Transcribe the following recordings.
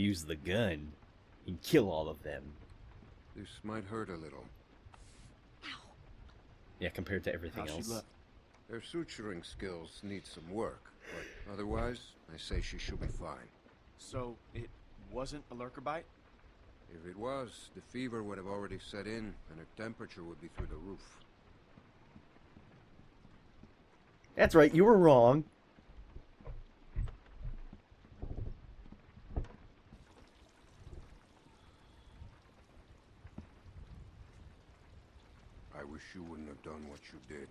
use the gun, he'd kill all of them. This might hurt a little. Yeah, compared to everything How's she else. look? Her suturing skills need some work, but otherwise, I say she should be fine. So, it wasn't a lurker bite? If it was, the fever would have already set in, and her temperature would be through the roof. That's right, you were wrong. I wish you wouldn't have done what you did.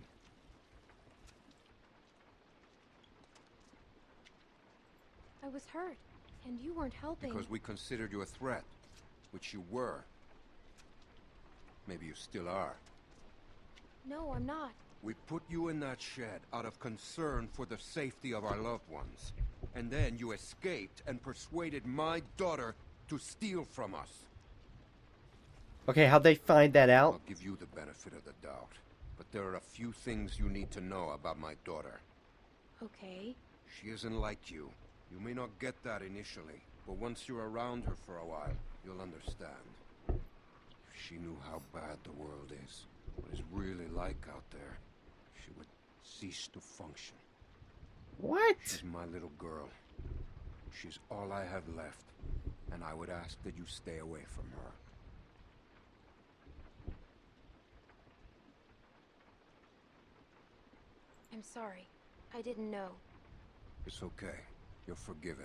I was hurt, and you weren't helping. Because we considered you a threat, which you were. Maybe you still are. No, I'm not. We put you in that shed out of concern for the safety of our loved ones. And then you escaped and persuaded my daughter to steal from us. Okay, how'd they find that out? I'll give you the benefit of the doubt. But there are a few things you need to know about my daughter. Okay. She isn't like you. You may not get that initially, but once you're around her for a while, you'll understand. If she knew how bad the world is, what it's really like out there, she would cease to function. What? She's my little girl. She's all I have left, and I would ask that you stay away from her. I'm sorry. I didn't know. It's okay. You're forgiven.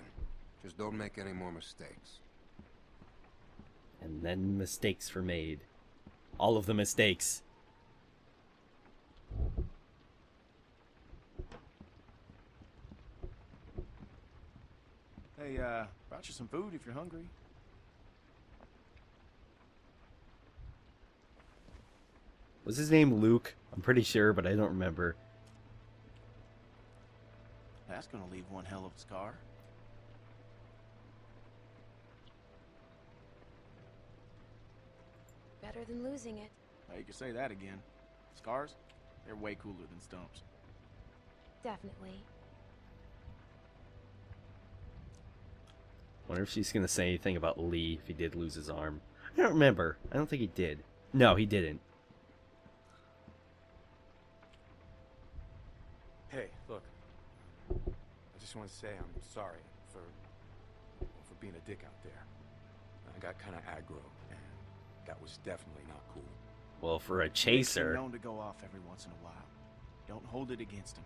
Just don't make any more mistakes. And then mistakes were made. All of the mistakes. Hey, brought you some food if you're hungry. Was his name Luke? I'm pretty sure, but I don't remember. That's gonna leave one hell of a scar. Better than losing it. Well, you could say that again. Scars? They're way cooler than stumps. Definitely. Wonder if she's gonna say anything about Lee if he did lose his arm. I don't remember. I don't think he did. No, he didn't. Hey, look. I just want to say I'm sorry for being a dick out there. I got kind of aggro, and that was definitely not cool. Well, for a Makes him chaser. known to go off every once in a while. Don't hold it against him.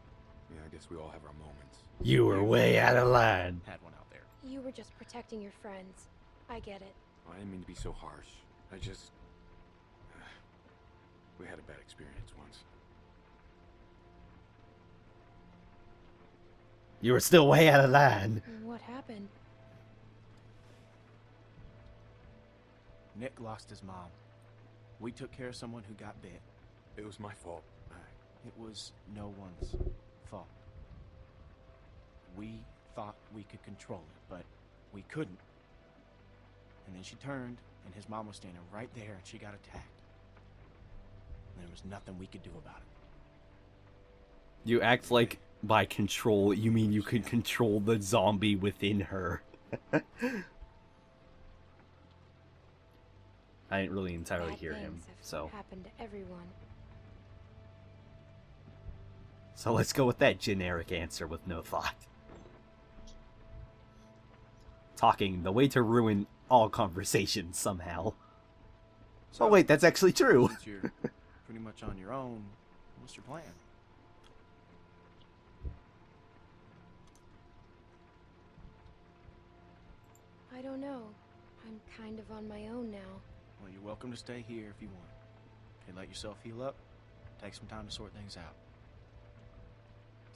Yeah, I guess we all have our moments. You were way out of line. Had one out there. You were just protecting your friends. I get it. I didn't mean to be so harsh. I just... we had a bad experience once. You were still way out of line. What happened? Nick lost his mom. We took care of someone who got bit. It was my fault. It was no one's fault. We thought we could control it, but we couldn't. And then she turned, and his mom was standing right there, and she got attacked. And there was nothing we could do about it. You act like by control, you mean you could control the zombie within her. I didn't really entirely Bad hear him, things have so happened to everyone. let's go with that generic answer with no thought. Talking, the way to ruin all conversations somehow. So, Oh wait, that's actually true. since you're pretty much on your own, what's your plan? I don't know. I'm kind of on my own now. Well, you're welcome to stay here if you want. Okay, let yourself heal up. Take some time to sort things out.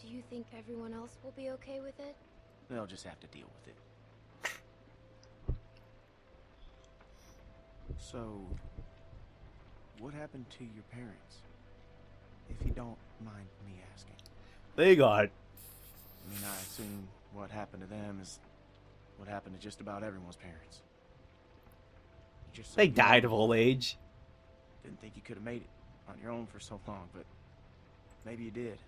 Do you think everyone else will be okay with it? They'll just have to deal with it. So, what happened to your parents? If you don't mind me asking. They got I mean, I assume what happened to them is what happened to just about everyone's parents. You just so they young, died of old age. Didn't think you could have made it on your own for so long, but maybe you did.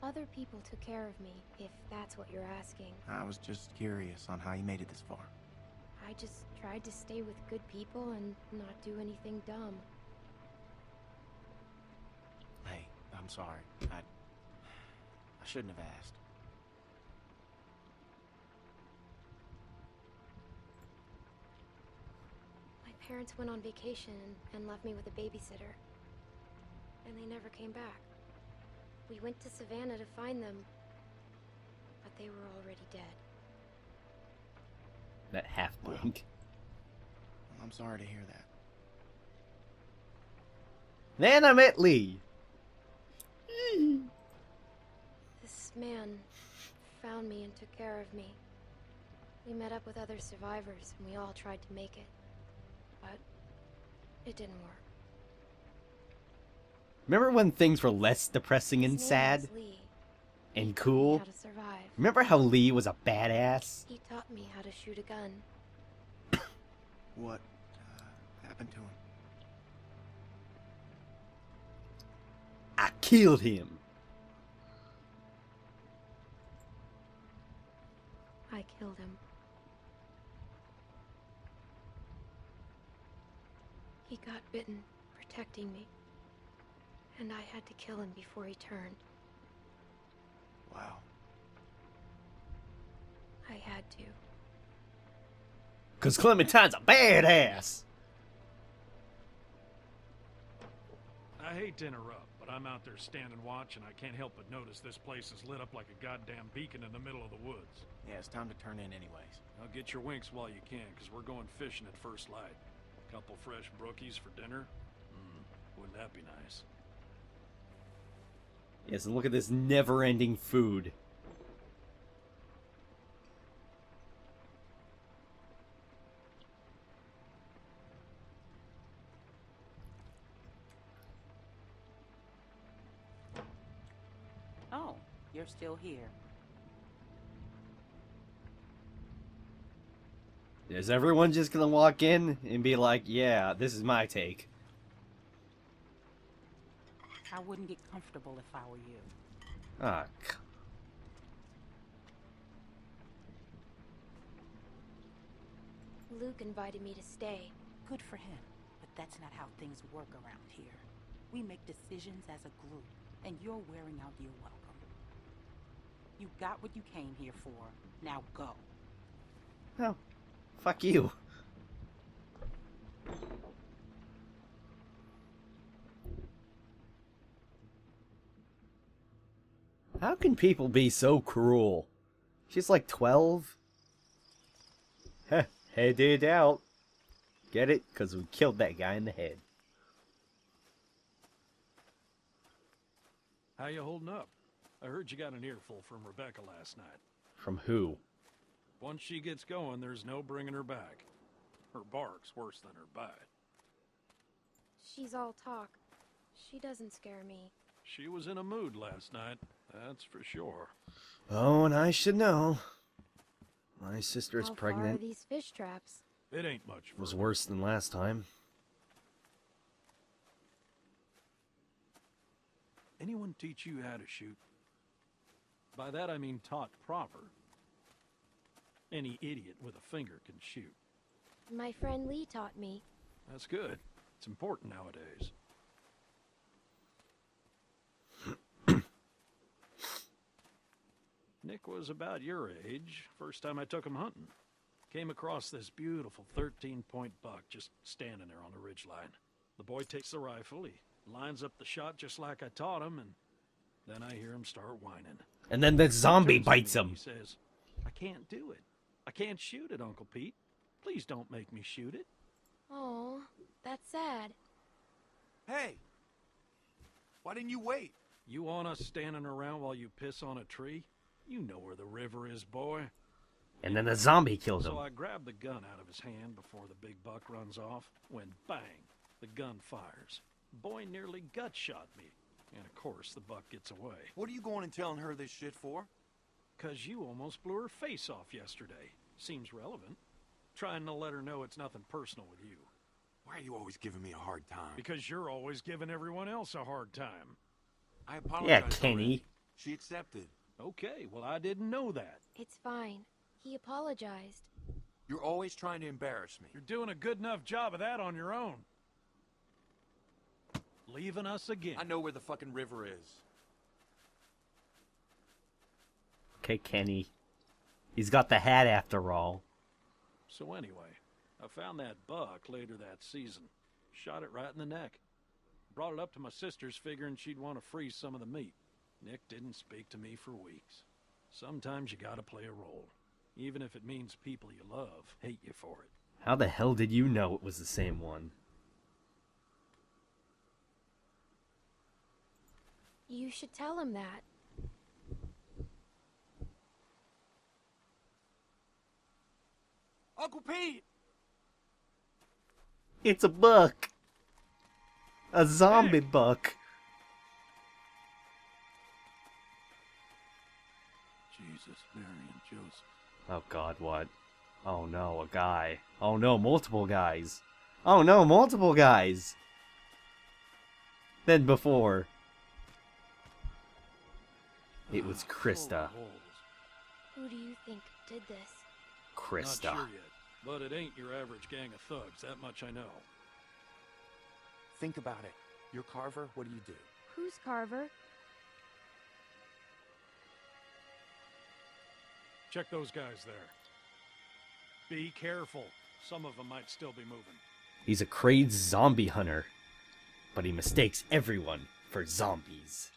Other people took care of me, if that's what you're asking. I was just curious on how you made it this far. I just tried to stay with good people and not do anything dumb. Hey, I'm sorry. I shouldn't have asked. My parents went on vacation and left me with a babysitter. And they never came back. We went to Savannah to find them, but they were already dead. That half blink. I'm sorry to hear that. Then I met Lee. This man found me and took care of me. We met up with other survivors and we all tried to make it. But it didn't work. Remember when things were less depressing and His name sad was Lee. and He taught me cool? how to survive. Remember how Lee was a badass? He taught me how to shoot a gun. What happened to him? I killed him. I killed him. He got bitten, protecting me. And I had to kill him before he turned. Wow. I had to. Cause Clementine's a badass. I hate to interrupt, but I'm out there standing watch, and I can't help but notice this place is lit up like a goddamn beacon in the middle of the woods. Yeah, it's time to turn in anyways. Now get your winks while you can, because we're going fishing at first light. Couple fresh brookies for dinner? Wouldn't that be nice? Yes, and look at this never-ending food. Oh, you're still here. Is everyone just gonna walk in and be like, yeah, this is my take? I wouldn't get comfortable if I were you. Ah, Luke invited me to stay. Good for him, but that's not how things work around here. We make decisions as a group, and you're wearing out your welcome. You got what you came here for. Now go. oh, fuck you. How can people be so cruel? She's like 12? Heh, headed out. Get it? Because we killed that guy in the head. How you holding up? I heard you got an earful from Rebecca last night. From who? Once she gets going, there's no bringing her back. Her bark's worse than her bite. She's all talk. She doesn't scare me. She was in a mood last night, that's for sure. Oh, and I should know. My sister is How far are pregnant. these fish traps? It ain't much It was further. worse than last time. Anyone teach you how to shoot? By that I mean taught proper. Any idiot with a finger can shoot. My friend Lee taught me. That's good. It's important nowadays. Nick was about your age, first time I took him hunting. Came across this beautiful 13-point buck just standing there on the ridgeline. The boy takes the rifle, he lines up the shot just like I taught him, and then I hear him start whining. And then the zombie Turns to bites me, him. He says, I can't do it. I can't shoot it, Uncle Pete. Please don't make me shoot it. Oh, that's sad. Hey! Why didn't you wait? You want us standing around while you piss on a tree? You know where the river is, boy. And then the zombie killed him. So I grabbed the gun out of his hand before the big buck runs off, when bang, the gun fires. Boy nearly gut shot me. And of course, the buck gets away. What are you going and telling her this shit for? 'Cause you almost blew her face off yesterday. Seems relevant. Trying to let her know it's nothing personal with you. Why are you always giving me a hard time? Because you're always giving everyone else a hard time. I apologize. Yeah, already. Kenny. She accepted. Okay, well I didn't know that. It's fine. He apologized. You're always trying to embarrass me. You're doing a good enough job of that on your own. Leaving us again. I know where the fucking river is. Okay, Kenny. He's got the hat after all. So anyway, I found that buck later that season. Shot it right in the neck. Brought it up to my sister's figuring she'd want to freeze some of the meat. Nick didn't speak to me for weeks. Sometimes you gotta play a role. Even if it means people you love hate you for it. How the hell did you know it was the same one? You should tell him that. Uncle Pete! It's a buck! A zombie Hey. buck! Jesus, Mary and Joseph. Oh god, what? Oh no, a guy. Oh no, multiple guys. Oh no, multiple guys! Than before. It was Krista. Holy holes. Who do you think did this? Krista. Not sure yet, but it ain't your average gang of thugs, that much I know. Think about it. You're Carver, what do? Who's Carver? Check those guys there. Be careful. Some of them might still be moving. He's a crazed zombie hunter. But he mistakes everyone for zombies.